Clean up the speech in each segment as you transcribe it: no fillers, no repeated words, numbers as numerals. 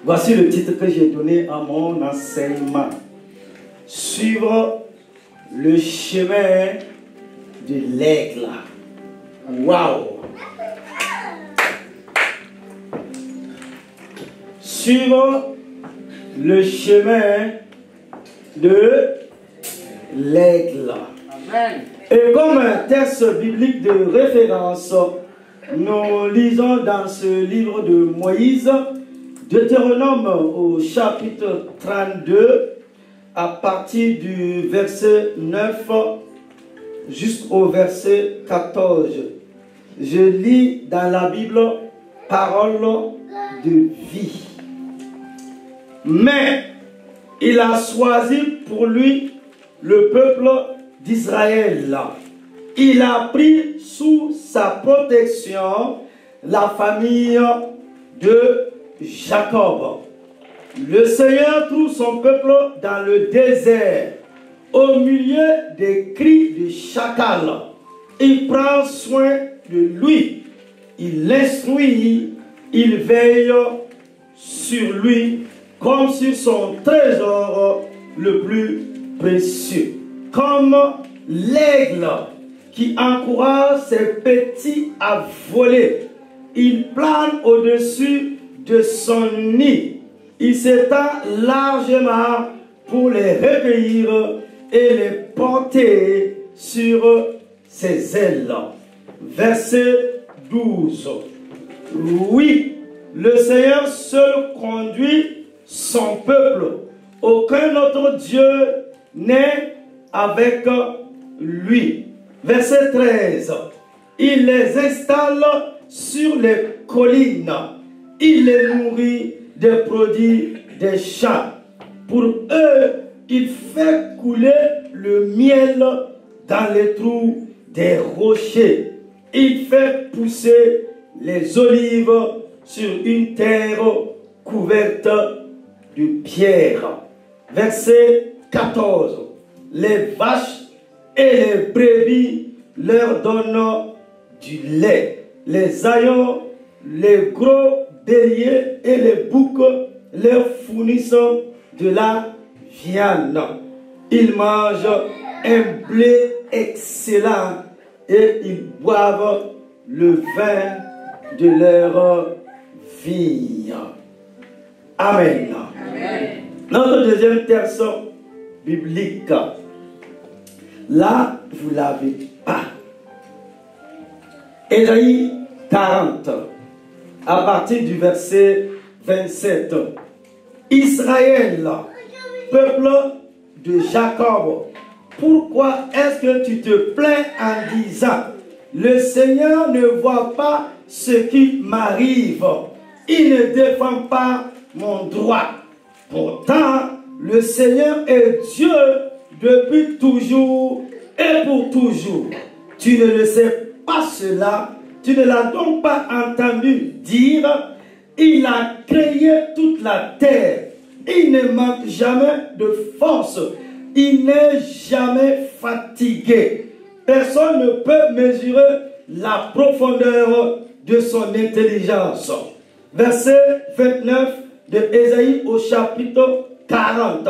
Voici le titre que j'ai donné à mon enseignement. Suivre le chemin de l'aigle. Waouh! Suivre le chemin de l'aigle. Et comme un texte biblique de référence, nous lisons dans ce livre de Moïse, Deutéronome au chapitre 32, à partir du verset 9 jusqu'au verset 14. Je lis dans la Bible parole de vie. Mais il a choisi pour lui le peuple d'Israël. Il a pris sous sa protection la famille de Jacob. Le Seigneur trouve son peuple dans le désert, au milieu des cris de chacal. Il prend soin de lui, il l'instruit, il veille sur lui comme sur son trésor le plus précieux. Comme l'aigle qui encourage ses petits à voler, il plane au-dessus de son nid. Il s'étend largement pour les recueillir et les porter sur ses ailes. Verset 12. Oui, le Seigneur seul conduit son peuple. Aucun autre Dieu n'est avec lui. Verset 13. Il les installe sur les collines. Il les nourrit des produits des champs. Pour eux, il fait couler le miel dans les trous des rochers. Il fait pousser les olives sur une terre couverte de pierres. Verset 14. Les vaches et les brebis leur donnent du lait. Les agneaux, les gros béliers et les boucs leur fournissent de la viande. Ils mangent un blé excellent et ils boivent le vin de leur vie. Amen. Amen. Notre deuxième texte biblique. Là, vous ne l'avez pas. Ésaïe 40, à partir du verset 27. Israël, peuple de Jacob, pourquoi est-ce que tu te plains en disant, le Seigneur ne voit pas ce qui m'arrive, il ne défend pas mon droit. Pourtant, le Seigneur est Dieu depuis toujours et pour toujours. Tu ne le sais pas cela, tu ne l'as donc pas entendu dire, il a créé toute la terre. Il ne manque jamais de force. Il n'est jamais fatigué. Personne ne peut mesurer la profondeur de son intelligence. Verset 29 de Ésaïe au chapitre 40.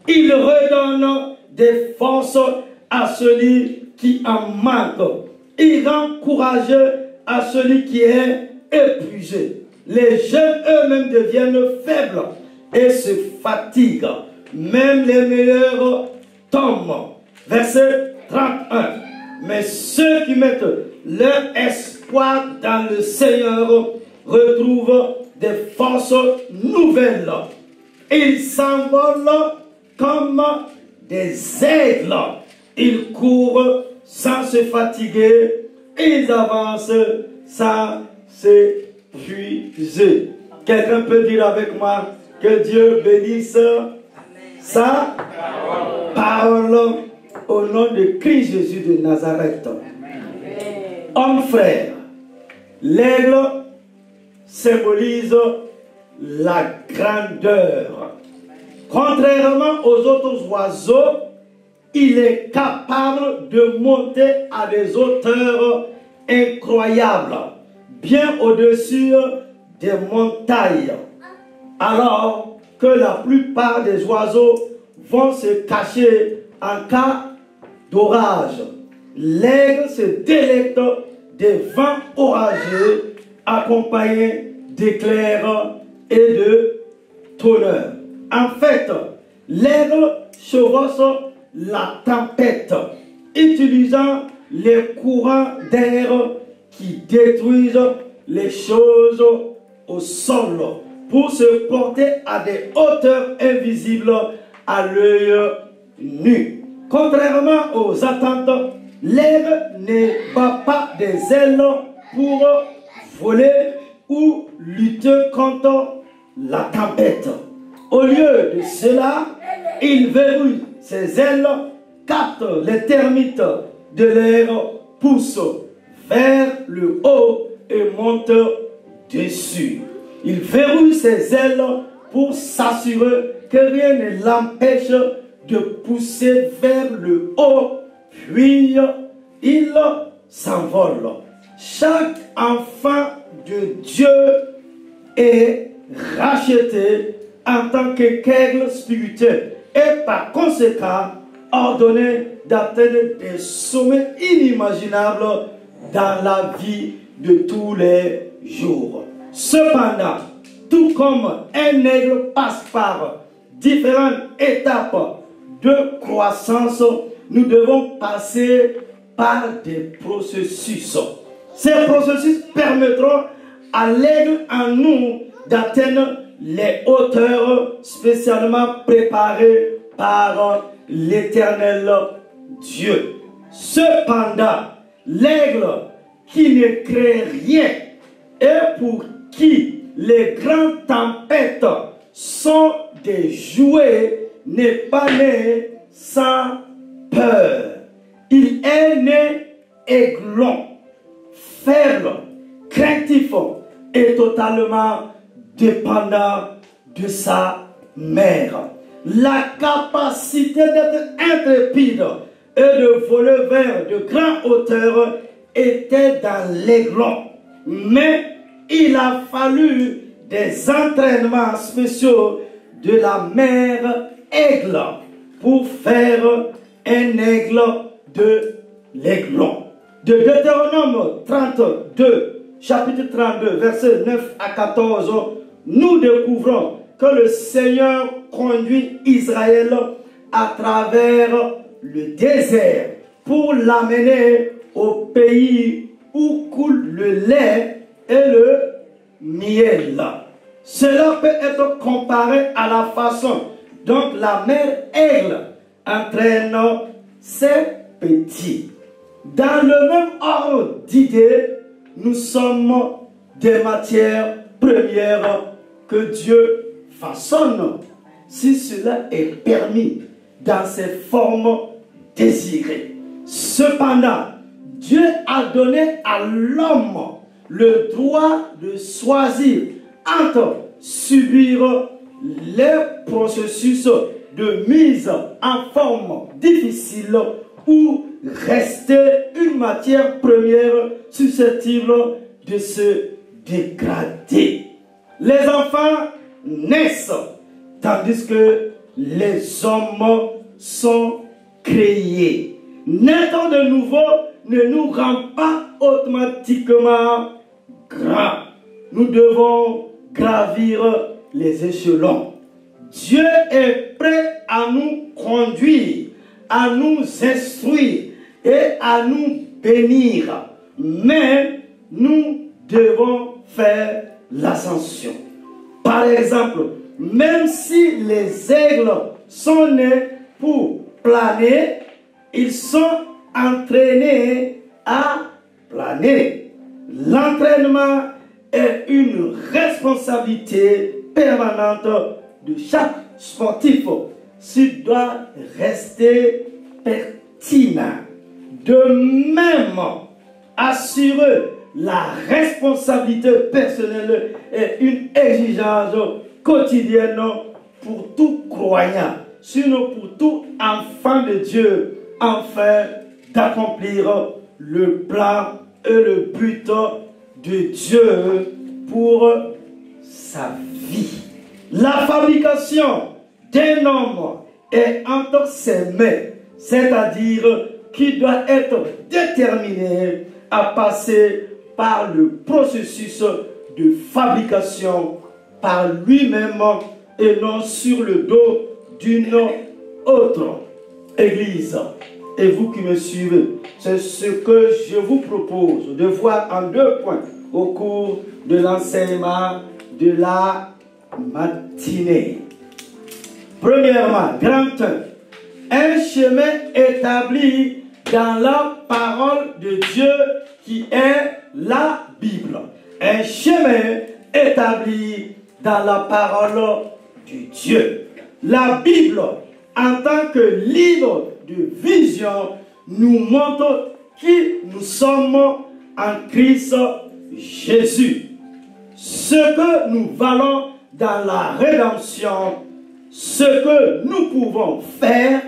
Il redonne des forces à celui qui en manque. Il rend courageux à celui qui est épuisé. Les jeunes eux-mêmes deviennent faibles et se fatiguent. Même les meilleurs tombent. Verset 31. Mais ceux qui mettent leur espoir dans le Seigneur retrouvent des forces nouvelles. Ils s'envolent comme des aigles. Ils courent sans se fatiguer. Ils avancent sans s'épuiser. Quelqu'un peut dire avec moi que Dieu bénisse sa parole au nom de Christ Jésus de Nazareth. Homme frère, l'aigle symbolise la grandeur. Contrairement aux autres oiseaux, il est capable de monter à des hauteurs incroyables, bien au-dessus des montagnes. alors que la plupart des oiseaux vont se cacher en cas d'orage. L'aigle se délecte des vents orageux accompagnés d'éclairs et de tonnerre. En fait, l'aigle chevauche la tempête, utilisant les courants d'air qui détruisent les choses au sol pour se porter à des hauteurs invisibles à l'œil nu. Contrairement aux attentes, l'aigle ne bat pas des ailes pour voler ou lutter contre la tempête. Au lieu de cela, il verrouille ses ailes, capte les termites de l'air, pousse vers le haut et monte dessus. Il verrouille ses ailes pour s'assurer que rien ne l'empêche de pousser vers le haut, puis il s'envole. Chaque enfant de Dieu est racheté en tant qu'aigle spirituel et par conséquent ordonné d'atteindre des sommets inimaginables dans la vie de tous les jours. Cependant, tout comme un aigle passe par différentes étapes de croissance, nous devons passer par des processus. Ces processus permettront à l'aigle en nous d'atteindre les hauteurs spécialement préparées par l'Éternel Dieu. Cependant, l'aigle qui ne crée rien et pour qui les grandes tempêtes sont des jouets n'est pas né sans peur. Il est né aiglon, faible, craintif et totalement dépendant de sa mère. La capacité d'être intrépide et de voler vers de grandes hauteurs était dans l'aiglon. Mais il a fallu des entraînements spéciaux de la mère aigle pour faire un aigle de l'aiglon. De Deutéronome 32, chapitre 32, versets 9 à 14, nous découvrons que le Seigneur conduit Israël à travers le désert pour l'amener au pays où coule le lait et le miel. Cela peut être comparé à la façon dont la mère aigle entraîne ses petits. Dans le même ordre d'idées, nous sommes des matières premières que Dieu façonne, si cela est permis, dans ses formes désirées. Cependant, Dieu a donné à l'homme le droit de choisir entre subir les processus de mise en forme difficile ou rester une matière première susceptible de se dégrader. Les enfants naissent, tandis que les hommes sont créés. Naître de nouveau ne nous rend pas automatiquement grands. Nous devons gravir les échelons. Dieu est prêt à nous conduire, à nous instruire et à nous bénir. Mais nous devons faire l'ascension. Par exemple, même si les aigles sont nés pour planer, ils sont entraînés à planer. L'entraînement est une responsabilité permanente de chaque sportif s'il doit rester pertinent. De même, assurer la responsabilité personnelle est une exigence quotidienne pour tout croyant, sinon pour tout enfant de Dieu, afin d'accomplir le plan et le but de Dieu pour sa vie. La fabrication d'un homme est entre ses mains, c'est-à-dire qu'il doit être déterminé à passer par le processus de fabrication par lui-même et non sur le dos d'une autre église. Et vous qui me suivez, c'est ce que je vous propose de voir en 2 points au cours de l'enseignement de la matinée. Premièrement, grand 1, un chemin établi dans la parole de Dieu qui est la Bible. Un chemin établi dans la parole de Dieu. La Bible, en tant que livre de vision, nous montre qui nous sommes en Christ Jésus. Ce que nous valons dans la rédemption, ce que nous pouvons faire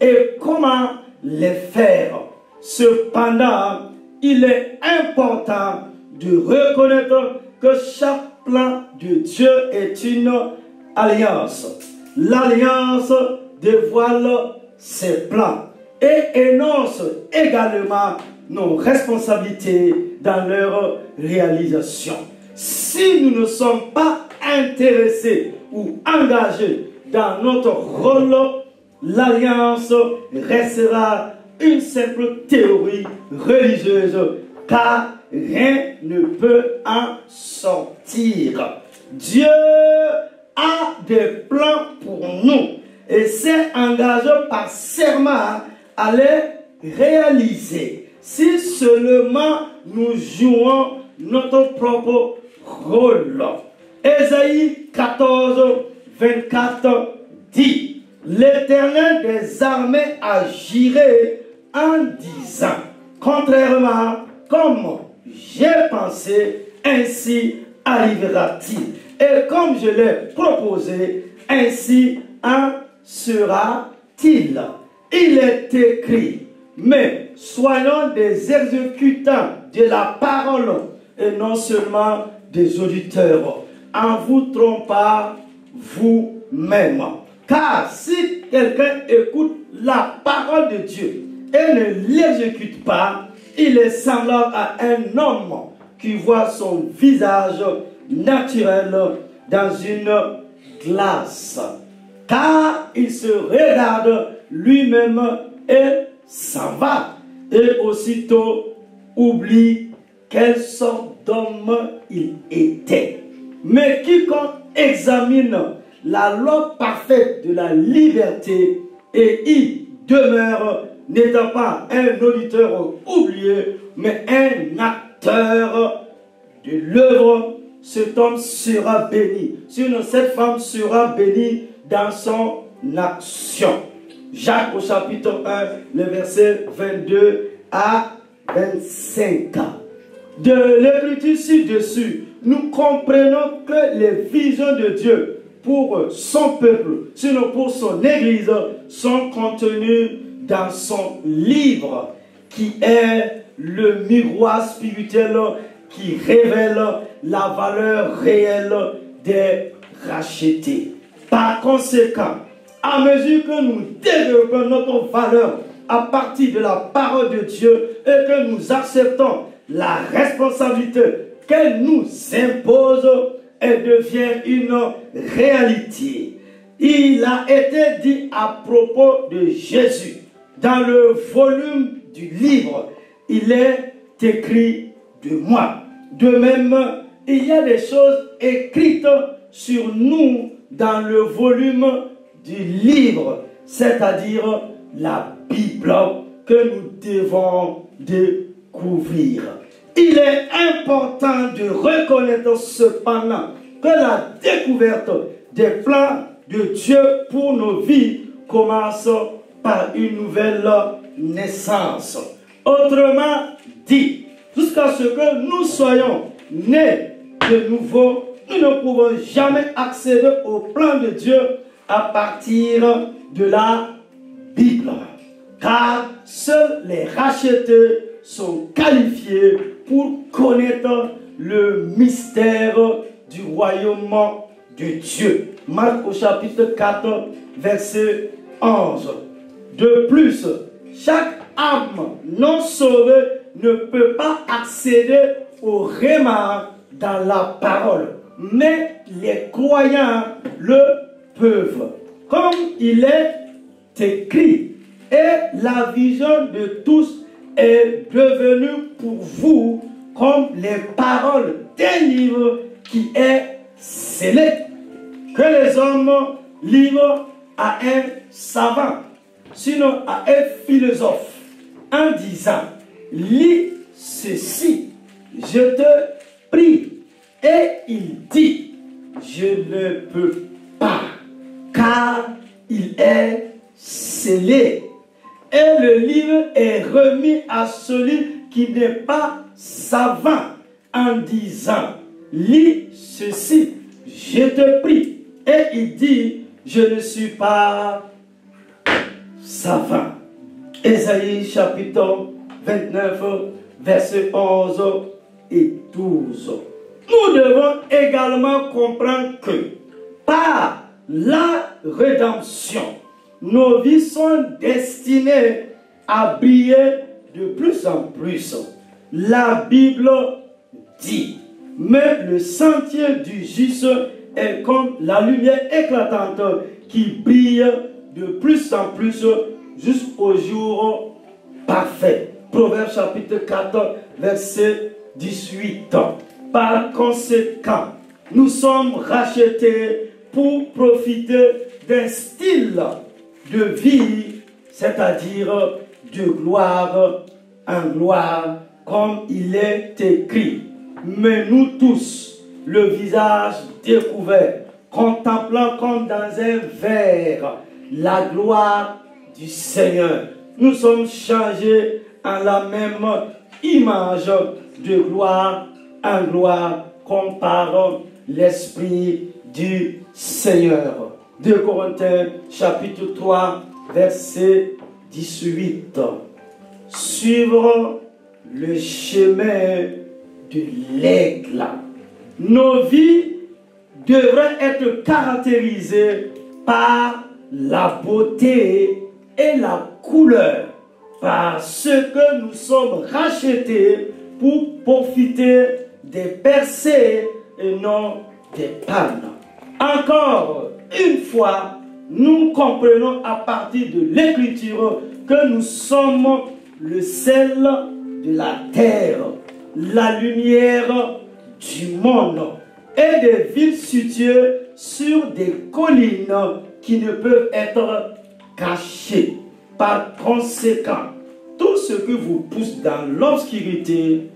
et comment les faire. Cependant, il est important de reconnaître que chaque plan de Dieu est une alliance. L'alliance dévoile ses plans et énonce également nos responsabilités dans leur réalisation. Si nous ne sommes pas intéressés ou engagés dans notre rôle, l'alliance restera une simple théorie religieuse, car rien ne peut en sortir. Dieu a des plans pour nous et s'est engagé par serment à les réaliser. Si seulement nous jouons notre propre rôle. Ésaïe 14, 24 dit: l'Éternel des armées agirait en disant, contrairement comme j'ai pensé, ainsi arrivera-t-il. Et comme je l'ai proposé, ainsi en sera-t-il. Il est écrit, mais soyons des exécutants de la parole et non seulement des auditeurs, en vous trompant vous-même. Car si quelqu'un écoute la parole de Dieu et ne l'exécute pas, il est semblable à un homme qui voit son visage naturel dans une glace. Car il se regarde lui-même et s'en va. Et aussitôt oublie quelle sorte d'homme il était. Mais quiconque examine la loi parfaite de la liberté et y demeure, n'étant pas un auditeur oublié, mais un acteur de l'œuvre, cet homme sera béni. Sinon, cette femme sera bénie dans son action. Jacques au chapitre 1, le verset 22 à 25. De l'écriture ci-dessus, nous comprenons que les visions de Dieu pour son peuple, sinon pour son Église, sont contenues dans son livre, qui est le miroir spirituel qui révèle la valeur réelle des rachetés. Par conséquent, à mesure que nous développons notre valeur à partir de la parole de Dieu et que nous acceptons la responsabilité qu'elle nous impose, elle devient une réalité. Il a été dit à propos de Jésus, dans le volume du livre, il est écrit de moi. De même, il y a des choses écrites sur nous dans le volume du livre, c'est-à-dire la Bible que nous devons découvrir. Il est important de reconnaître cependant que la découverte des plans de Dieu pour nos vies commence par une nouvelle naissance. Autrement dit, jusqu'à ce que nous soyons nés de nouveau, nous ne pouvons jamais accéder au plan de Dieu à partir de la Bible. Car seuls les rachetés sont qualifiés pour connaître le mystère du royaume de Dieu. Marc au chapitre 4, verset 11. De plus, chaque âme non sauvée ne peut pas accéder au réma dans la parole, mais les croyants le peuvent. Comme il est écrit, et la vision de tous est devenue pour vous comme les paroles d'un livre qui est scellé, que les hommes livrent à un savant, sinon à un philosophe, en disant, lis ceci, je te prie. Et il dit, je ne peux pas, car il est scellé. Et le livre est remis à celui qui n'est pas savant, en disant, lis ceci, je te prie. Et il dit, je ne suis pas savant. Ésaïe chapitre 29, versets 11 et 12. Nous devons également comprendre que par la rédemption, nos vies sont destinées à briller de plus en plus. La Bible dit, mais le sentier du juste est comme la lumière éclatante qui brille de plus en plus jusqu'au jour parfait. Proverbe chapitre 4, verset 18. Par conséquent, nous sommes rachetés pour profiter d'un style de vie, c'est-à-dire de gloire en gloire, comme il est écrit. Mais nous tous, le visage découvert, contemplant comme dans un verre la gloire du Seigneur, nous sommes changés en la même image de gloire en gloire, comme par l'Esprit du Seigneur. 2 Corinthiens chapitre 3, verset 18. Suivre le chemin de l'aigle. Nos vies devraient être caractérisées par la beauté et la couleur, parce que nous sommes rachetés pour profiter des percées et non des pannes. Encore une fois, nous comprenons à partir de l'Écriture que nous sommes le sel de la terre, la lumière du monde, et des villes situées sur des collines qui ne peuvent être cachées. Par conséquent, tout ce que vous pousse dans l'obscurité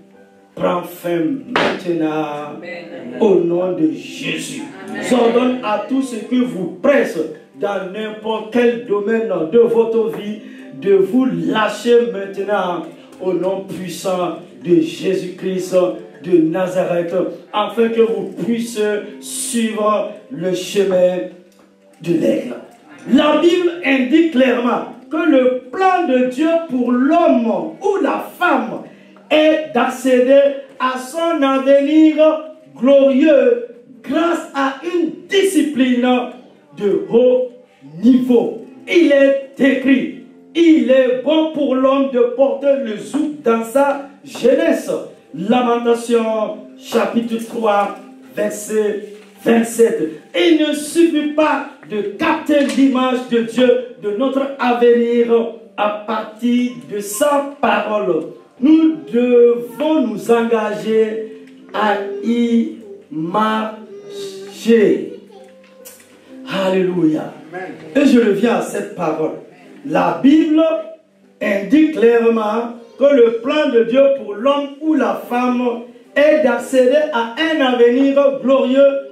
prend fin maintenant. Amen. Au nom de Jésus. J'ordonne à tout ce que vous presse dans n'importe quel domaine de votre vie de vous lâcher maintenant au nom puissant de Jésus-Christ de Nazareth, afin que vous puissiez suivre le chemin de l'aigle. La Bible indique clairement que le plan de Dieu pour l'homme ou la femme est d'accéder à son avenir glorieux grâce à une discipline de haut niveau. Il est écrit, il est bon pour l'homme de porter le joug dans sa jeunesse. Lamentation chapitre 3, verset 27. Il ne suffit pas de capter l'image de Dieu de notre avenir à partir de sa parole. Nous devons nous engager à y marcher. Alléluia. Et je reviens à cette parole. La Bible indique clairement que le plan de Dieu pour l'homme ou la femme est d'accéder à un avenir glorieux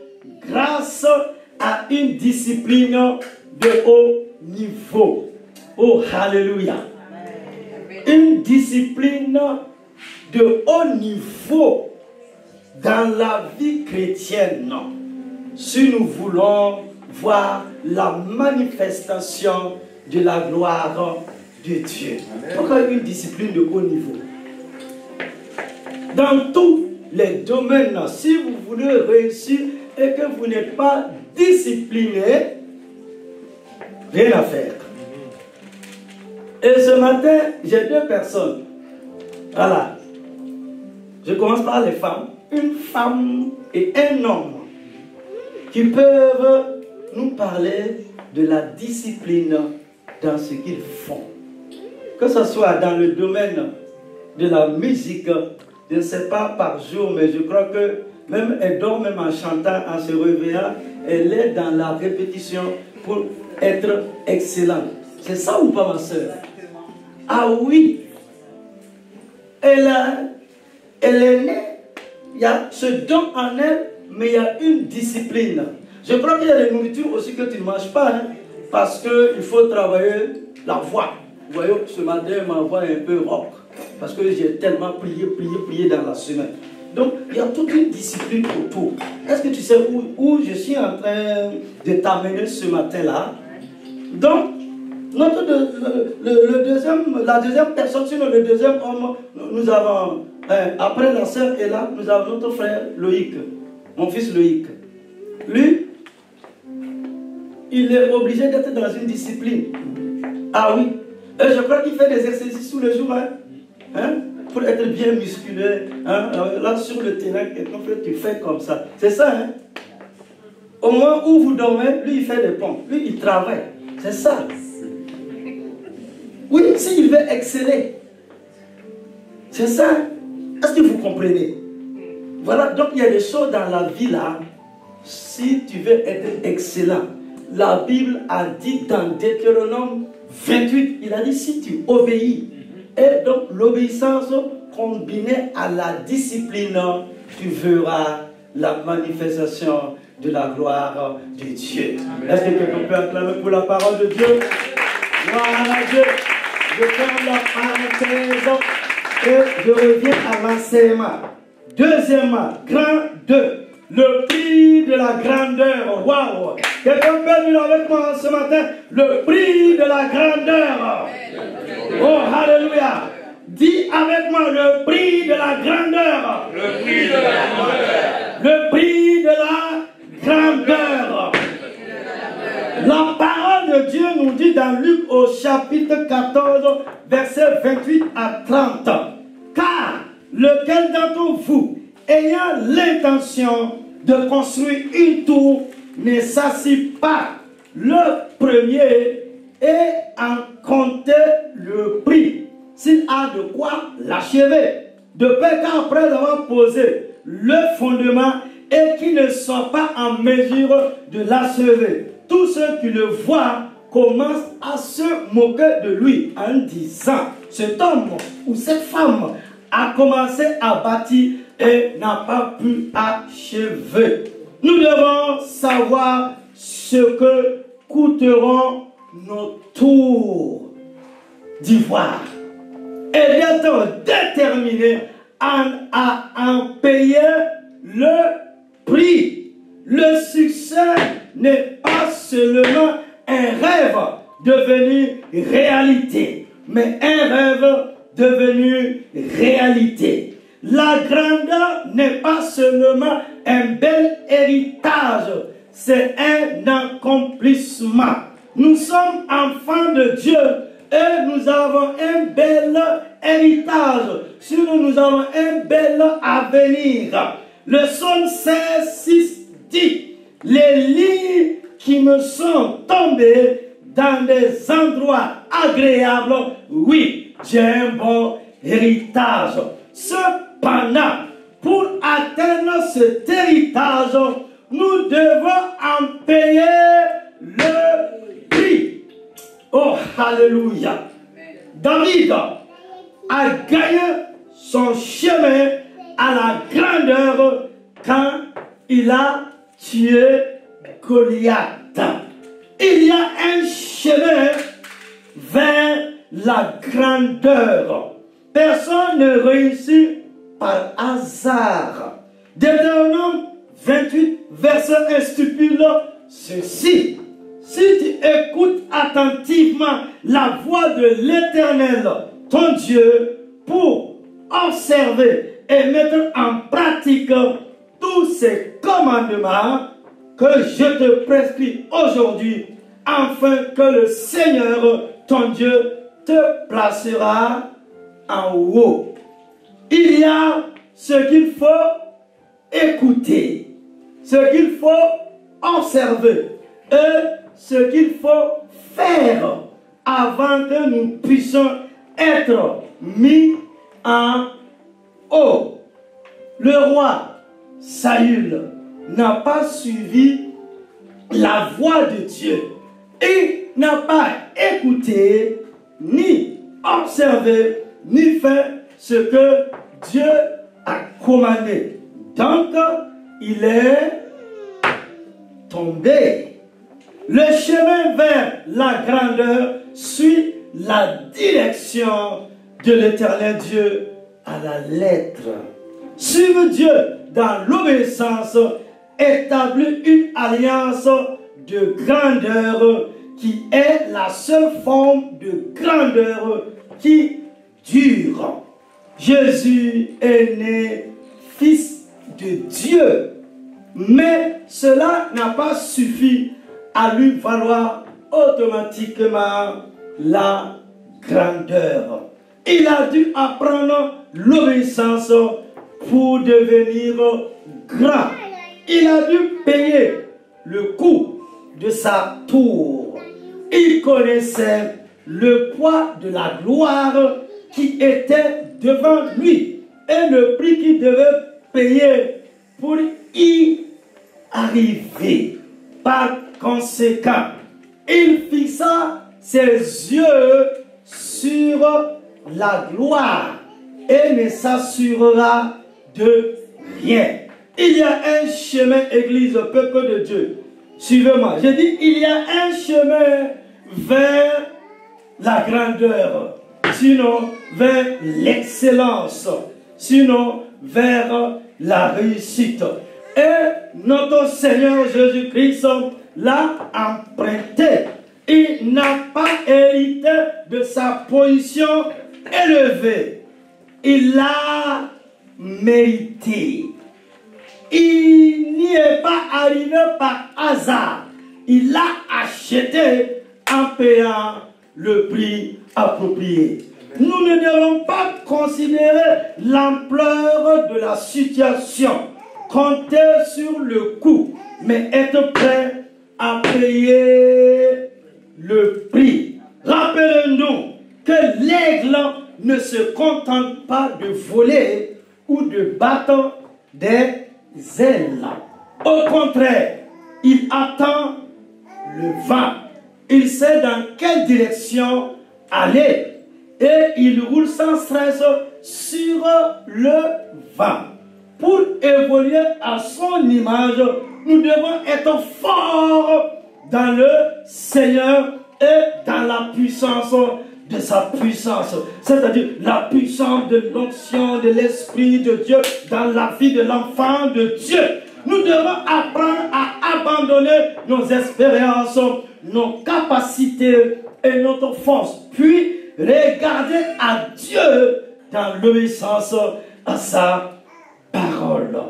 grâce à une discipline de haut niveau. Oh, alléluia. Une discipline de haut niveau dans la vie chrétienne, si nous voulons voir la manifestation de la gloire de Dieu. Pourquoi une discipline de haut niveau? Dans tous les domaines, si vous voulez réussir et que vous n'êtes pas discipliné, rien à faire. Et ce matin, j'ai deux personnes. Voilà. Je commence par les femmes. Une femme et un homme qui peuvent nous parler de la discipline dans ce qu'ils font. Que ce soit dans le domaine de la musique, je ne sais pas par jour, mais je crois que même elle dort même en chantant, en se réveillant, elle est dans la répétition pour être excellente. C'est ça ou pas, ma soeur? Ah oui, elle est née, il y a ce don en elle, mais il y a une discipline. Je crois qu'il y a des nourritures aussi que tu ne manges pas, hein, parce qu'il faut travailler la voix. Vous voyez, ce matin, ma voix est un peu rock, parce que j'ai tellement prié dans la semaine. Donc, il y a toute une discipline autour. Est-ce que tu sais où je suis en train de t'amener ce matin-là? Donc, la deuxième personne, sinon le deuxième homme, nous avons, après la sœur est là, nous avons notre frère Loïc, mon fils Loïc. Lui, il est obligé d'être dans une discipline. Ah oui, et je crois qu'il fait des exercices tous les jours, hein, pour être bien musculé. Hein, là, sur le terrain, tu fais comme ça. C'est ça, hein? Au moment où vous dormez, lui, il fait des pompes. Lui, il travaille. C'est ça. Oui, s'il veut exceller. C'est ça. Est-ce que vous comprenez? Voilà, donc il y a des choses dans la vie là. Si tu veux être excellent, la Bible a dit dans Deutéronome 28, il a dit si tu obéis, et donc l'obéissance combinée à la discipline, tu verras la manifestation de la gloire de Dieu. Est-ce que quelqu'un peut acclamer pour la parole de Dieu? Gloire à Dieu. Je ferme la parenthèse et je reviens à l'enseignement. Deuxièmement, grand 2. Le prix de la grandeur. Waouh! Quelqu'un peut dire avec moi ce matin, le prix de la grandeur. Oh, alléluia! Dis avec moi, le prix de la grandeur. Le prix de la grandeur. Le prix de la grandeur. La parole de Dieu nous dit dans Luc au chapitre 14, verset 28 à 30. Car lequel d'entre vous, ayant l'intention de construire une tour, ne s'assit pas le premier et en compter le prix, s'il a de quoi l'achever, de peur qu'après avoir posé le fondement et qu'il ne soit pas en mesure de l'achever, tous ceux qui le voient commencent à se moquer de lui en disant, cet homme ou cette femme a commencé à bâtir et n'a pas pu achever. Nous devons savoir ce que coûteront nos tours d'ivoire et d'être déterminé à en payer le prix. Le succès n'est pas seulement un rêve devenu réalité, mais un rêve devenu réalité. La grandeur n'est pas seulement un bel héritage, c'est un accomplissement. Nous sommes enfants de Dieu et nous avons un bel héritage. Sinon, nous avons un bel avenir. Le psaume 16:6 dit, les lignes qui me sont tombées dans des endroits agréables, oui, j'ai un bon héritage. Cependant, pour atteindre cet héritage, nous devons en payer le prix. Oh, alléluia. David a gagné son chemin à la grandeur quand il a tué Goliath. Il y a un chemin vers la grandeur. Personne ne réussit par hasard. Deutéronome 28, verset 1 stipule ceci. Si tu écoutes attentivement la voix de l'Éternel, ton Dieu, pour observer et mettre en pratique tous ses commandements que je te prescris aujourd'hui, afin que le Seigneur, ton Dieu, te placera en haut. Il y a ce qu'il faut écouter, ce qu'il faut observer et ce qu'il faut faire avant que nous puissions être mis en haut. Le roi Saül n'a pas suivi la voix de Dieu. Il n'a pas écouté, ni observé, ni fait ce que Dieu a commandé. Donc, il est tombé. Le chemin vers la grandeur suit la direction de l'Éternel Dieu à la lettre. Suivre Dieu dans l'obéissance établit une alliance de grandeur qui est la seule forme de grandeur qui dure. Jésus est né fils de Dieu, mais cela n'a pas suffi à lui valoir automatiquement la grandeur. Il a dû apprendre l'obéissance pour devenir grand. Il a dû payer le coût de sa tour. Il connaissait le poids de la gloire qui était devant lui et le prix qu'il devait payer pour y arriver. Par conséquent, il fixa ses yeux sur la gloire et ne s'assurera de rien. Il y a un chemin, Église, peuple de Dieu. Suivez-moi. J'ai dit, il y a un chemin vers la grandeur, sinon vers l'excellence, sinon vers la réussite. Et notre Seigneur Jésus-Christ l'a emprunté. Il n'a pas hérité de sa position élevée. Il l'a mérité. Il n'y est pas arrivé par hasard. Il l'a acheté en payant le prix approprié. Nous ne devons pas considérer l'ampleur de la situation, compter sur le coût, mais être prêt à payer le prix. Rappelons-nous que l'aigle ne se contente pas de voler ou de battre des ailes. Au contraire, il attend le vent. Il sait dans quelle direction aller et il roule sans stress sur le vent. Pour évoluer à son image, nous devons être forts dans le Seigneur et dans la puissance de sa puissance, c'est-à-dire la puissance de l'onction de l'Esprit de Dieu dans la vie de l'enfant de Dieu. Nous devons apprendre à abandonner nos expériences, nos capacités et notre force, puis regarder à Dieu dans l'obéissance à sa parole.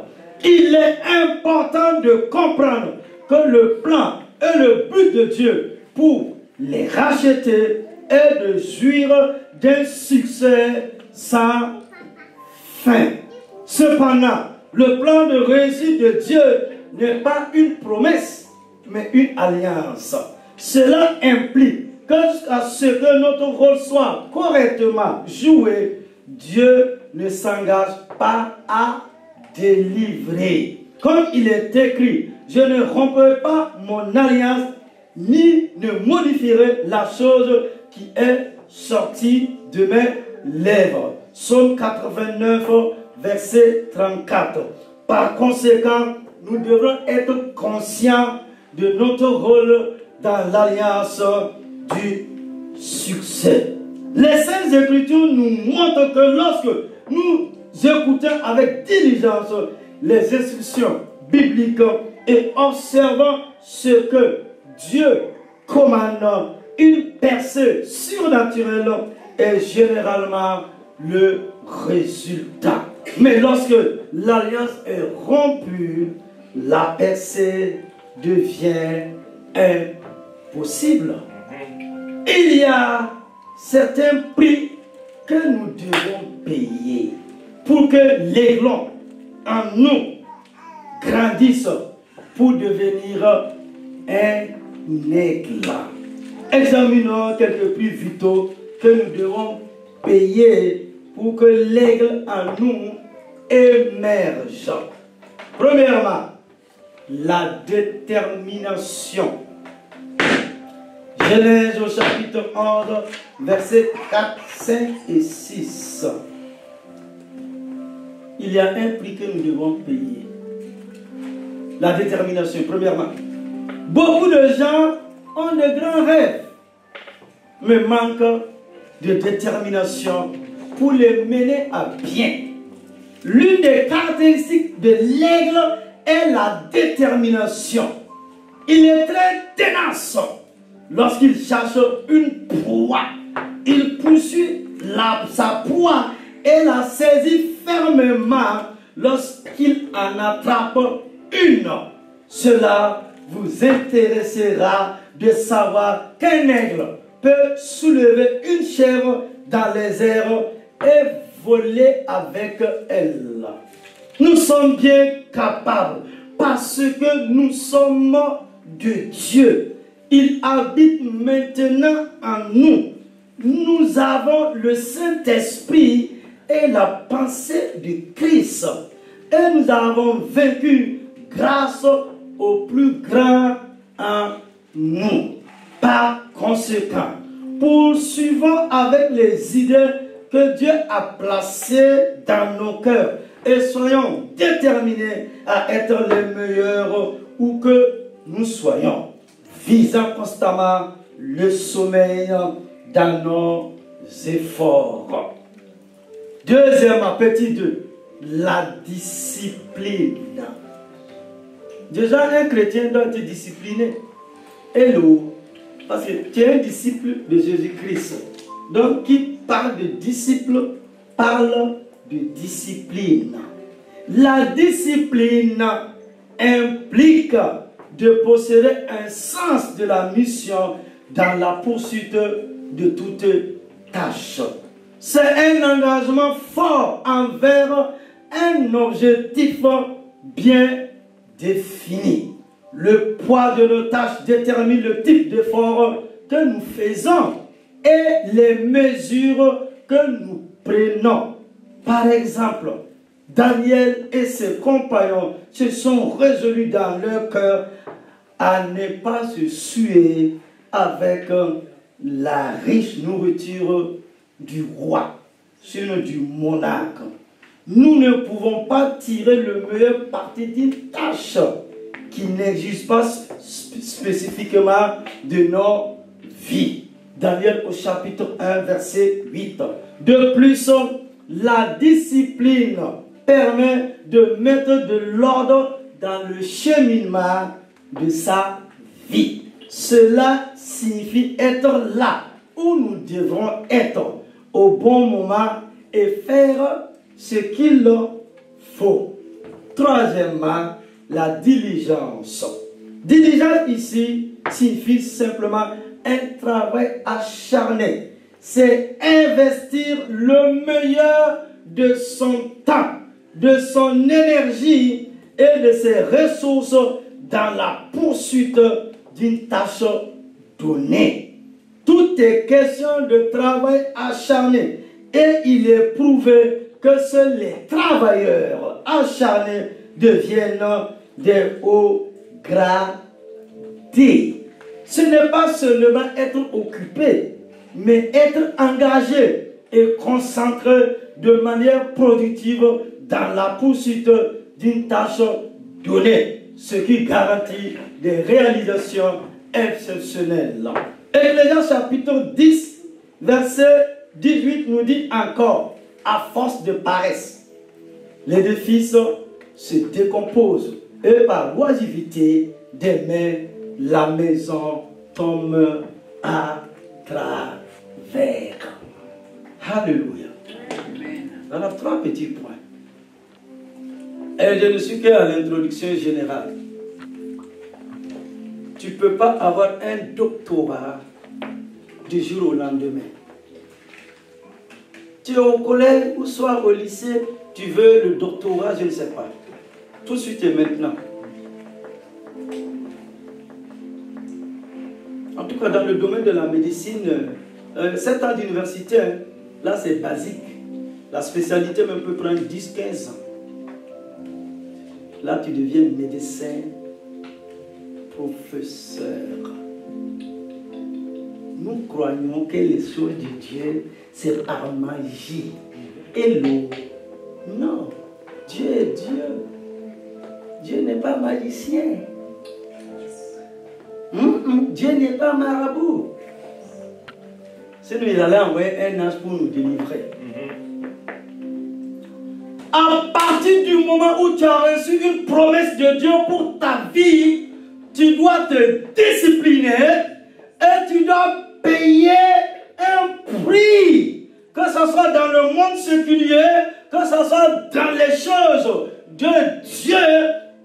Il est important de comprendre que le plan et le but de Dieu pour les racheter est de jouir d'un succès sans fin. Cependant, le plan de réussite de Dieu n'est pas une promesse, mais une alliance. Cela implique que à ce que notre rôle soit correctement joué, Dieu ne s'engage pas à délivrer. Comme il est écrit, je ne romprai pas mon alliance, ni ne modifierai la chose qui est sortie de mes lèvres. Psaume 89, verset 34. Par conséquent, nous devrons être conscients de notre rôle dans l'alliance du succès. Les Saintes Écritures nous montrent que lorsque nous écoutons avec diligence les instructions bibliques et observons ce que Dieu commande, une percée surnaturelle est généralement le résultat. Mais lorsque l'alliance est rompue, la percée devient impossible. Il y a certains prix que nous devons payer pour que l'aiglon en nous grandisse pour devenir un aigle. Examinons quelques prix vitaux que nous devons payer pour que l'aigle en nous émerge. Premièrement, la détermination. Genèse au chapitre 11, versets 4, 5 et 6. Il y a un prix que nous devons payer. La détermination, premièrement. Beaucoup de gens ont de grands rêves, mais manquent de détermination pour les mener à bien. L'une des caractéristiques de l'aigle est la détermination. Il est très tenace lorsqu'il cherche une proie. Il poursuit sa proie et la saisit fermement lorsqu'il en attrape une. Cela vous intéressera de savoir qu'un aigle peut soulever une chèvre dans les airs et voler avec elle. Nous sommes bien capables parce que nous sommes de Dieu. Il habite maintenant en nous. Nous avons le Saint-Esprit et la pensée du Christ. Et nous avons vaincu grâce au plus grand en nous. Par conséquent, poursuivons avec les idées que Dieu a placées dans nos cœurs et soyons déterminés à être les meilleurs où que nous soyons, visant constamment le sommeil dans nos efforts. Deuxièmement, petit 2, la discipline. Déjà, un chrétien doit être discipliné. Hello, parce que tu es un disciple de Jésus-Christ. Donc, qui parle de disciple, parle de discipline. La discipline implique de posséder un sens de la mission dans la poursuite de toute tâche. C'est un engagement fort envers un objectif bien défini. Le poids de nos tâches détermine le type d'effort que nous faisons et les mesures que nous prenons. Par exemple, Daniel et ses compagnons se sont résolus dans leur cœur à ne pas se souiller avec la riche nourriture du roi, sinon du monarque. Nous ne pouvons pas tirer le meilleur parti d'une tâche qui n'existe pas spécifiquement de nos vies. Daniel au chapitre 1, verset 8. De plus, la discipline permet de mettre de l'ordre dans le cheminement de sa vie. Cela signifie être là où nous devrons être au bon moment et faire ce qu'il faut. Troisièmement, la diligence. Diligence ici signifie simplement un travail acharné. C'est investir le meilleur de son temps, de son énergie et de ses ressources dans la poursuite d'une tâche donnée. Tout est question de travail acharné et il est prouvé que seuls les travailleurs acharnés deviennent des hauts gradés. Ce n'est pas seulement être occupé, mais être engagé et concentré de manière productive dans la poursuite d'une tâche donnée, ce qui garantit des réalisations exceptionnelles. Ecclésiaste chapitre 10, verset 18 nous dit encore, à force de paresse, l'édifice se décompose et par l'oisiveté des mains, la maison tombe à travers. Alléluia. On a 3 petits points. Et je ne suis qu'à l'introduction générale. peux pas avoir un doctorat du jour au lendemain. Tu es au collège ou soit au lycée, tu veux le doctorat, je ne sais pas. Tout de suite et maintenant. En tout cas, dans le domaine de la médecine, 7 ans d'université, là c'est basique. La spécialité même peut prendre 10-15 ans. Là, tu deviens médecin, professeur. Nous croyons que les choses de Dieu, c'est par magie. Et l'eau, non. Dieu est Dieu. Dieu n'est pas magicien. Dieu n'est pas marabout. Sinon, il allait envoyer un ange pour nous délivrer. À partir du moment où tu as reçu une promesse de Dieu pour ta vie, tu dois te discipliner et tu dois payer un prix. Que ce soit dans le monde séculier, que ce soit dans les choses de Dieu,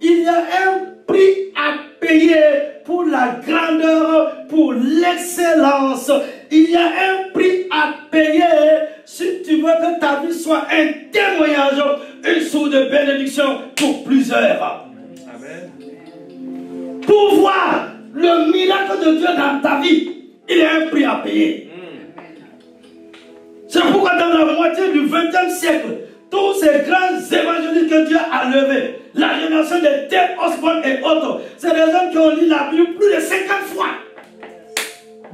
il y a un prix à payer pour la grandeur, pour l'excellence. Il y a un prix à payer si tu veux que ta vie soit un témoignage, une source de bénédiction pour plusieurs. Amen. Pour voir le miracle de Dieu dans ta vie, il y a un prix à payer. C'est pourquoi dans la moitié du XXe siècle, tous ces grands évangélistes que Dieu a levés, la génération de Dave Osborne et autres, c'est des hommes qui ont lu la Bible plus de 50 fois.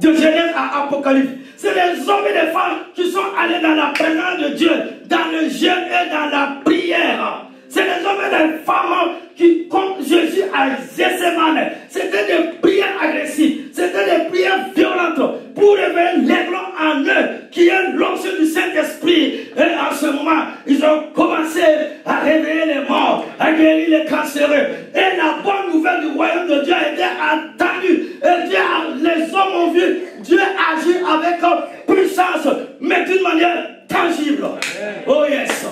De Genèse à Apocalypse. C'est des hommes et des femmes qui sont allés dans la présence de Dieu, dans le jeûne et dans la prière. C'est des hommes et des femmes qui, comme Jésus à Gethsémane, c'était des prières agressives, c'était des prières violentes pour réveiller l'aiglon en eux, qui est l'onction du Saint-Esprit. Et en ce moment, ils ont commencé à réveiller les morts, à guérir les cancéreux. Et la bonne nouvelle du royaume de Dieu a été attendue. Et les hommes ont vu Dieu agir avec puissance, mais d'une manière tangible. Oh yes.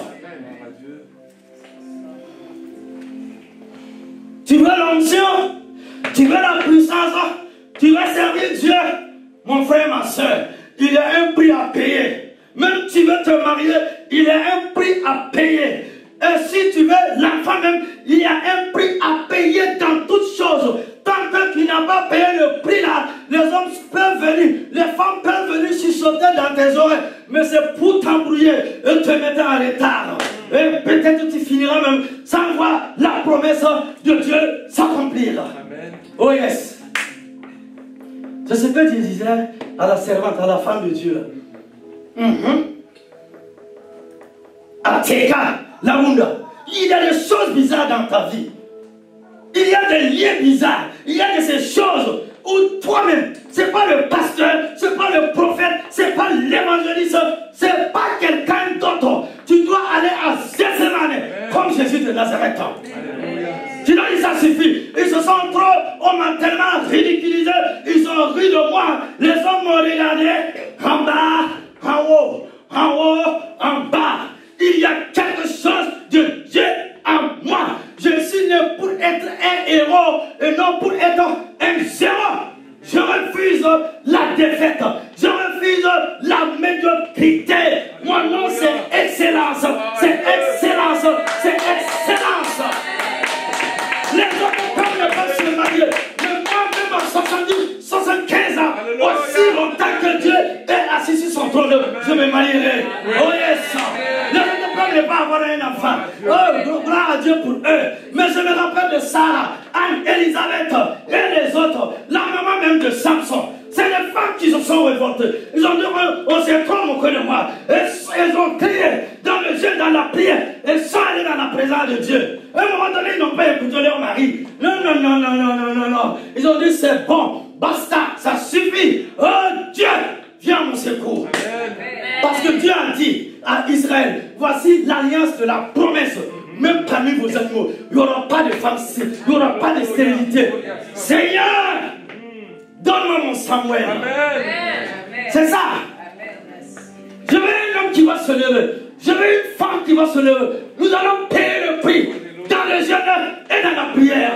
Tu veux l'onction, tu veux la puissance, tu veux servir Dieu. Mon frère, ma soeur, il y a un prix à payer. Même si tu veux te marier, il y a un prix à payer. Et si tu veux l'enfant même, il y a un prix à payer dans toutes choses. Tant que tu n'as pas payé le prix là, les hommes peuvent venir, les femmes peuvent venir chuchoter dans tes oreilles. Mais c'est pour t'embrouiller et te mettre en retard. Et peut-être tu finiras même sans voir la promesse de Dieu s'accomplir. Oh yes. C'est ce que Dieu disait à la servante, à la femme de Dieu. Ateka, la Wunda. Il y a des choses bizarres dans ta vie. Il y a des liens bizarres. Il y a de ces choses où toi-même, c'est pas le pasteur, c'est pas le prophète, c'est pas l'évangéliste, c'est pas quelqu'un d'autre. Tu dois aller à Gethsémane comme Jésus de Nazareth. Tu dois dire ça suffit. Ils se sont trop, on m'a tellement ridiculisé, ils ont ri de moi. Les hommes m'ont regardé en bas, en haut, en bas. Il y a quelque chose de Dieu en moi. Je suis né pour être un héros et non pour être un zéro. Je refuse la défaite. Je refuse la médiocrité. Mon nom c'est excellence. C'est excellence. C'est excellence. Les autres peuvent ne pas se marier. Mais moi-même à 70, 75 ans, aussi longtemps que Dieu est assis sur son trône, je me marierai. Oh yes. Les autres peuvent ne pas avoir un enfant. Oh, gloire à Dieu pour eux. Mais je me rappelle de Sarah, Anne, Elisabeth et les autres. La maman même de Samson. C'est les femmes qui se sont révoltées. Ils ont dit, on s'est trop moqué de moi. Elles ont crié dans le jeu, dans la prière. Elles sont allées dans la présence de Dieu. À un moment donné, ils n'ont pas écouté leur mari. Non. Ils ont dit, c'est bon, basta, ça suffit. Oh Dieu, viens à mon secours. Amen. Parce que Dieu a dit à Israël, voici l'alliance de la promesse. Même parmi vos animaux, il n'y aura pas de femme, il n'y aura pas de stérilité. Seigneur, donne-moi mon Samuel. C'est ça. Je veux un homme qui va se lever. Je veux une femme qui va se lever. Nous allons payer le prix dans le jeûne et dans la prière.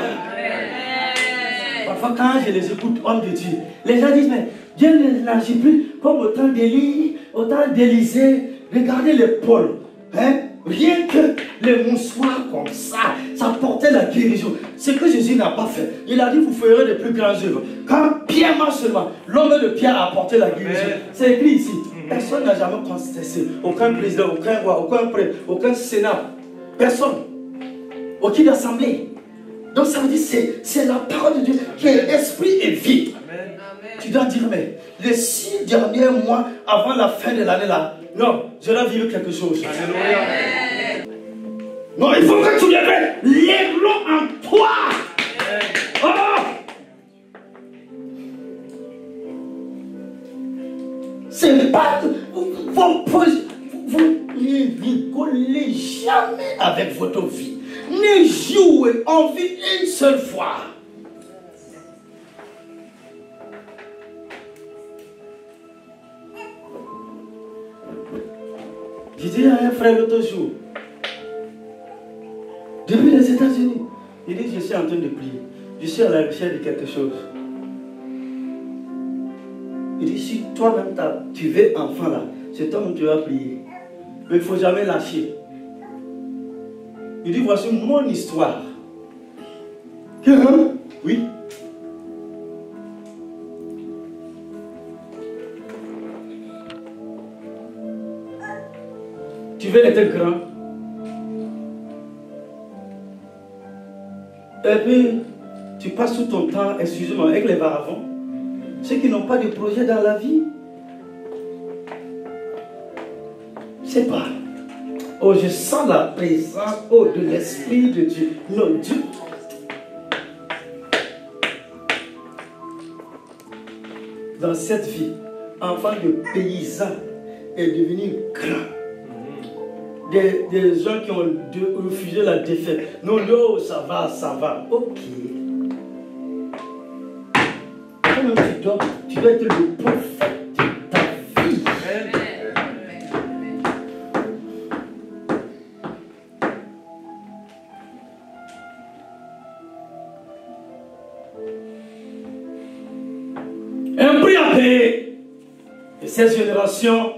parfois, quand je les écoute, hommes de Dieu, les gens disent, mais Dieu n'agit plus comme au temps d'Élie, au temps d'Élisée. Regardez les pôles. Hein? Rien que les moussoirs comme ça portait la guérison. Ce que Jésus n'a pas fait. Il a dit, vous ferez de plus grandes œuvres. Quand Pierre marche seulement, l'homme de Pierre a apporté la guérison. C'est écrit ici. Personne n'a jamais contesté. Aucun président, aucun roi, aucun prêtre, aucun sénat. Personne. Aucune assemblée. Donc ça veut dire c'est la parole de Dieu qui est esprit et vie. Amen. Tu dois dire, mais les 6 derniers mois avant la fin de l'année là, non, je dois vivre quelque chose. Amen. Non, il faut que tu lèves l'aiglon en toi. Oh! C'est pas... Vous ne rigolez jamais avec votre vie. Ne jouez en vie une seule fois. J'ai dit à un frère l'autre jour, depuis les États-Unis, il dit, je suis en train de prier. Je suis à la recherche de quelque chose. Il dit, si toi-même tu veux enfant là, c'est toi que tu vas prier. Mais il ne faut jamais lâcher. Il dit, voici mon histoire. Oui. Tu veux être grand. Et puis, tu passes tout ton temps, excusez-moi, avec les varavons. Ceux qui n'ont pas de projet dans la vie. C'est pas. Oh, je sens la présence de l'Esprit de Dieu. Non, Dieu. Dans cette vie, enfant de paysan est devenu grand. Des gens qui ont refusé la défaite. Non, non, ça va. Ok. Comment tu dois être le prophète de ta vie. Un prix à payer. Et cette génération,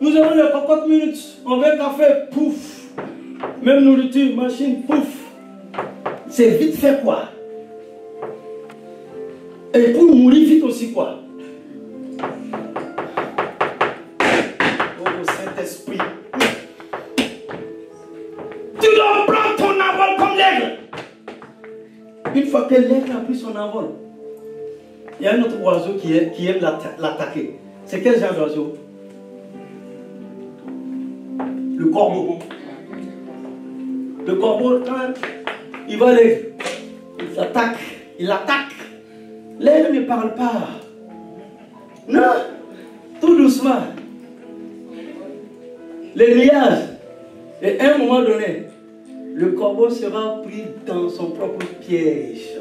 nous avons les 50 minutes, on veut un café, pouf. Même nourriture, machine, pouf. C'est vite fait quoi. Et pour mourir vite aussi quoi. Oh Saint-Esprit. Tu dois prendre ton envol comme l'aigle. Une fois que l'aigle a pris son envol, il y a un autre oiseau qui aime l'attaquer. C'est quel genre d'oiseau? Le corbeau. Le corbeau, quand il va aller, il attaque. L'aigle ne parle pas. Non, tout doucement. Les nuages. Et à un moment donné, le corbeau sera pris dans son propre piège.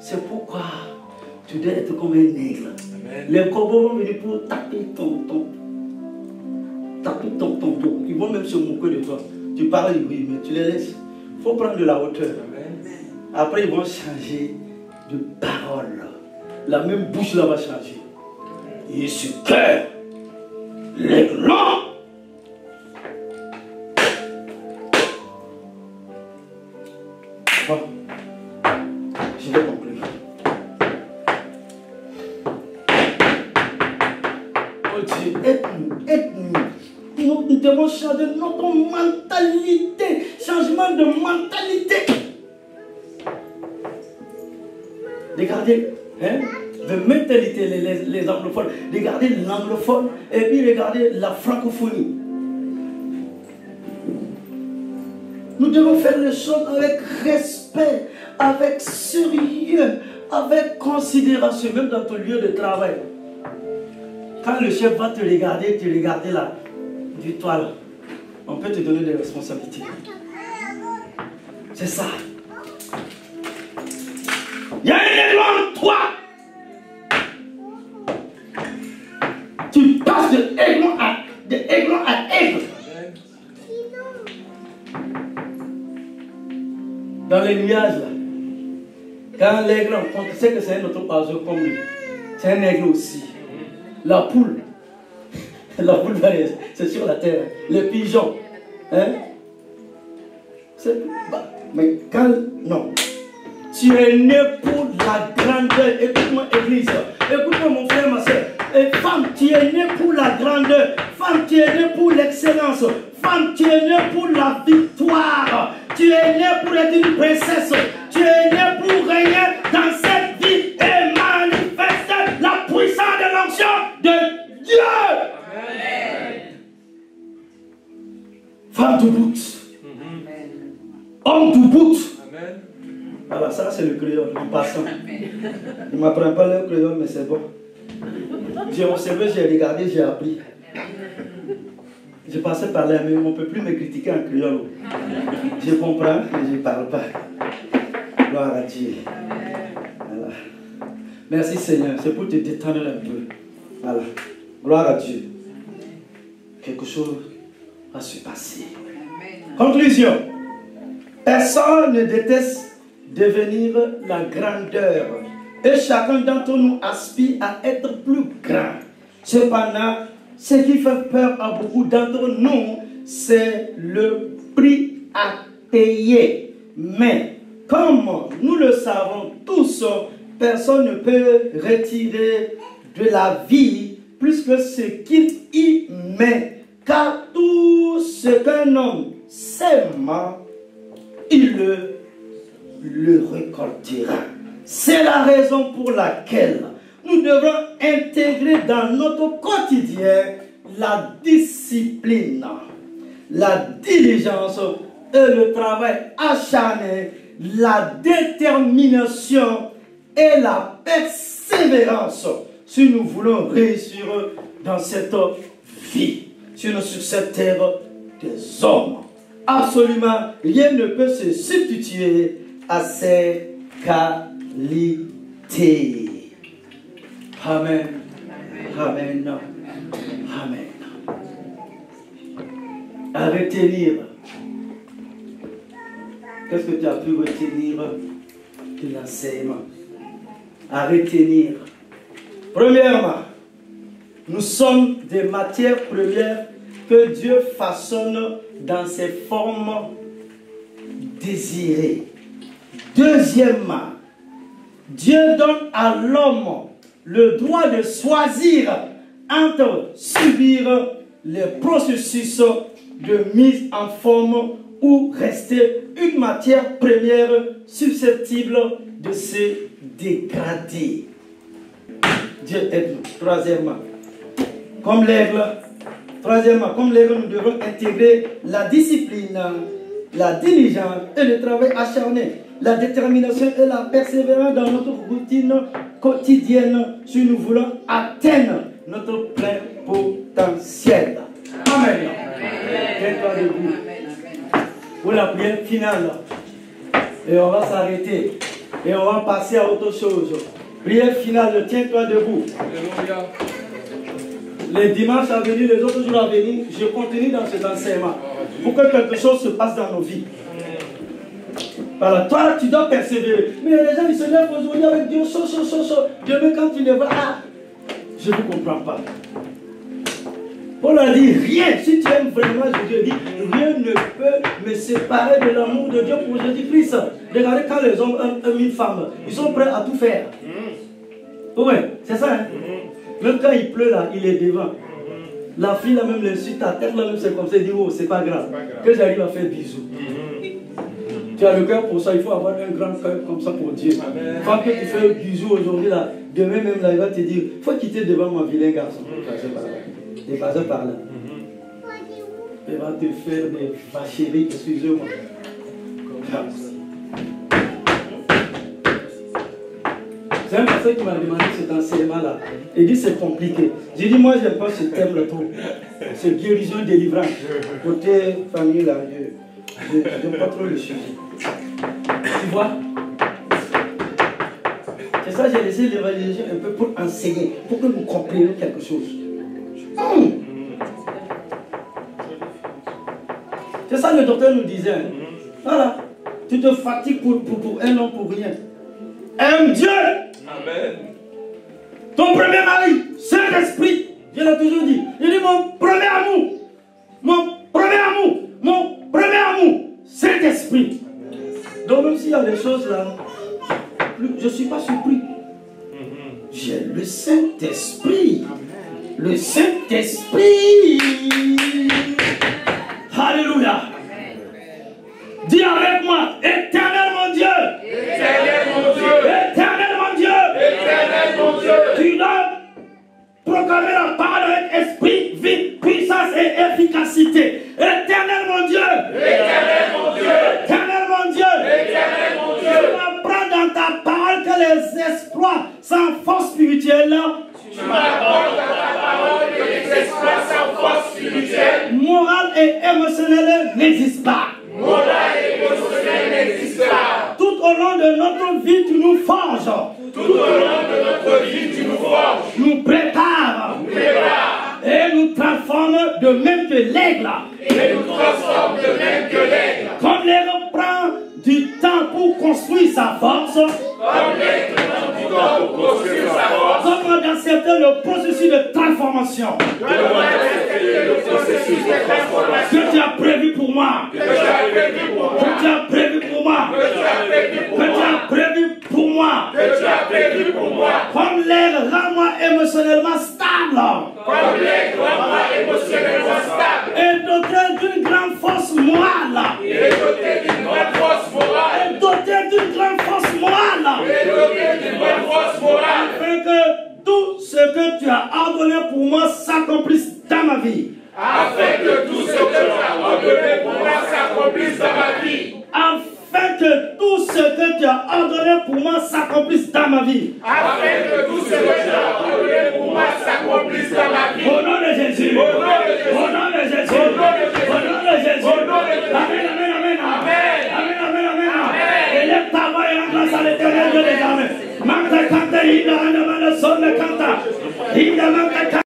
C'est pourquoi tu dois être comme un aigle. Les corbeaux vont venir pour taper ton dos. Ils vont même se moquer de toi. Tu parles, oui, mais tu les laisses. Il faut prendre de la hauteur. Après, ils vont changer de parole. La même bouche là va changer. Et ce cœur, l'aiglon. Bon, je vais conclure. Oh Dieu, aide-nous. Nous devons changer notre mentalité. Changement de mentalité. Regardez, de mentalité, les anglophones. Regardez l'anglophone et puis regardez la francophonie. Nous devons faire les choses avec respect, avec sérieux, avec considération, même dans ton lieu de travail. Quand le chef va te regarder là. Dis-toi là, on peut te donner des responsabilités. C'est ça. Il y a un aiglon en toi. Tu passes de aiglon à aigle. Dans les nuages là, Quand l'aigle rencontre, tu sais que c'est un autre oiseau comme lui. C'est un aigle aussi. La poule. La poule, c'est sur la terre. Les pigeons. Hein? Mais quand... Non. Tu es né pour la grandeur. Écoute-moi, Église. Écoute-moi, mon frère, ma soeur. Et femme, tu es né pour la grandeur. Femme, tu es né pour l'excellence. Femme, tu es né pour la victoire. Tu es né pour être une princesse. Tu es né pour régner dans cette vie et manifester la puissance de l'onction de Dieu. Amen. Femme du bout. Homme du bout. Amen. Voilà, ça c'est le créole, en passant. Il ne m'apprend pas le créole, mais c'est bon. J'ai observé, j'ai regardé, j'ai appris. Je passais par là, mais on ne peut plus me critiquer en créole. Je comprends, mais je ne parle pas. Gloire à Dieu. Voilà. Merci Seigneur, c'est pour te détendre un peu. Voilà. Gloire à Dieu. Quelque chose va se passer. Conclusion. Personne ne déteste devenir la grandeur. Et chacun d'entre nous aspire à être plus grand. Cependant, ce qui fait peur à beaucoup d'entre nous, c'est le prix à payer. Mais, comme nous le savons tous, personne ne peut retirer de la vie plus que ce qu'il y met. Car tout ce qu'un homme sème, il le récoltera. C'est la raison pour laquelle nous devons intégrer dans notre quotidien la discipline, la diligence et le travail acharné, la détermination et la persévérance si nous voulons réussir dans cette vie, sur cette terre des hommes. Absolument rien ne peut se substituer à ces qualités. Amen. Amen. Amen. À retenir. Qu'est-ce que tu as pu retenir de l'enseignement? À retenir. Premièrement, nous sommes des matières premières que Dieu façonne dans ses formes désirées. Deuxièmement, Dieu donne à l'homme le droit de choisir entre subir les processus de mise en forme ou rester une matière première susceptible de se dégrader. Dieu aide-nous. Troisièmement, comme l'aigle, nous devons intégrer la discipline, la diligence et le travail acharné, la détermination et la persévérance dans notre routine quotidienne si nous voulons atteindre notre plein potentiel. Amen. Tiens-toi debout pour la prière finale. Et on va s'arrêter. Et on va passer à autre chose. Prière finale, tiens-toi debout. Alléluia. Les dimanches à venir, les autres jours à venir, je continue dans cet enseignement pour que quelque chose se passe dans nos vies. Voilà, toi, tu dois persévérer. Mais les gens, ils se lèvent aujourd'hui avec Dieu, Demain, quand tu les vois, je ne comprends pas. Paul a dit, rien, si tu aimes vraiment Jésus, dit, rien ne peut me séparer de l'amour de Dieu pour Jésus-Christ. Regardez quand les hommes aiment une femme, ils sont prêts à tout faire. Oui, c'est ça, hein? Même quand il pleut là, il est devant. La fille là même l'insulte, ta tête là même c'est comme ça, il dit oh c'est pas grave. Que j'arrive à faire bisous. Tu as le cœur pour ça, il faut avoir un grand cœur comme ça pour Dieu. Quand tu fais bisous aujourd'hui là, demain même là, il va te dire, il faut quitter devant mon vilain garçon. Et vas-y par là. Il va te faire des vacheries, excusez-moi. C'est un pasteur qui m'a demandé cet enseignement-là. Il dit c'est compliqué. J'ai dit moi j'aime pas ce thème-là trop. C'est guérison, délivrance. Côté famille là, je n'aime pas trop le sujet. Tu vois? C'est ça j'ai laissé l'évangélisation un peu pour enseigner, pour que nous comprenions quelque chose. C'est ça que le docteur nous disait. Voilà. Tu te fatigues pour un homme pour rien. aime Dieu. Amen. Ton premier mari, Saint-Esprit, je l'ai toujours dit. Il dit mon premier amour, Saint-Esprit. Donc même s'il y a des choses là, je ne suis pas surpris. J'ai le Saint-Esprit. Le Saint-Esprit. Alléluia. Dis avec moi, Éternel mon Dieu. Éternel mon Dieu. Éternel mon Dieu. Éternel mon Dieu. Tu dois proclamer la parole avec esprit, vie, puissance et efficacité. Éternel mon Dieu. Éternel mon Dieu. Éternel mon Dieu. Éternel mon Tu Dieu. apprends dans ta parole que les exploits sans force spirituelle, Tu m'apportes dans ta parole que les exploits sans force spirituelle, morale et émotionnelle n'existent pas. morale et émotionnelle n'existent pas. Tout au long de notre vie, tu nous forges, Tout au long de notre vie, tu nous forges, nous prépares nous prépares et nous transformes de même que l'aigle. et nous transformes de même que l'aigle. Comme l'aigle prend du temps pour construire sa force, Comme l'aigle prend du temps pour construire sa force, comment d'accepter le processus de transformation comment accepter le processus de transformation que tu as prévu pour moi, que tu as prévu pour moi, que tu as prévu pour moi, que tu as prévu pour que tu moi, as prévu pour moi. que tu as prévu pour moi. Comme l'aigle, rends-moi émotionnellement stable Comme l'aigle, rends-moi émotionnellement stable et doté d'une grande force morale. et doté d'une bonne force morale. Et doté d'une grande force morale. Et doté d'une bonne force morale. Afin que tout ce que tu as ordonné pour moi s'accomplisse dans ma vie. Afin que tout ce que tu as ordonné pour moi s'accomplisse dans ma vie. Afin que tout ce que tu as ordonné pour moi s'accomplisse dans ma vie. Afin que tout ce que tu as ordonné pour moi s'accomplisse dans ma vie. Au nom de Jésus. Au nom de Jésus. Au nom de Jésus. Au nom de Jésus. Au nom de Jésus. Au nom de Jésus. Amen, amen, amen. Amen. Amen, amen, amen. Amen. Élève ta voix et rends grâce à l'Éternel Dieu des armées. Manta kanta, ida, anda, manda, sonne, kanta. Ida, manta,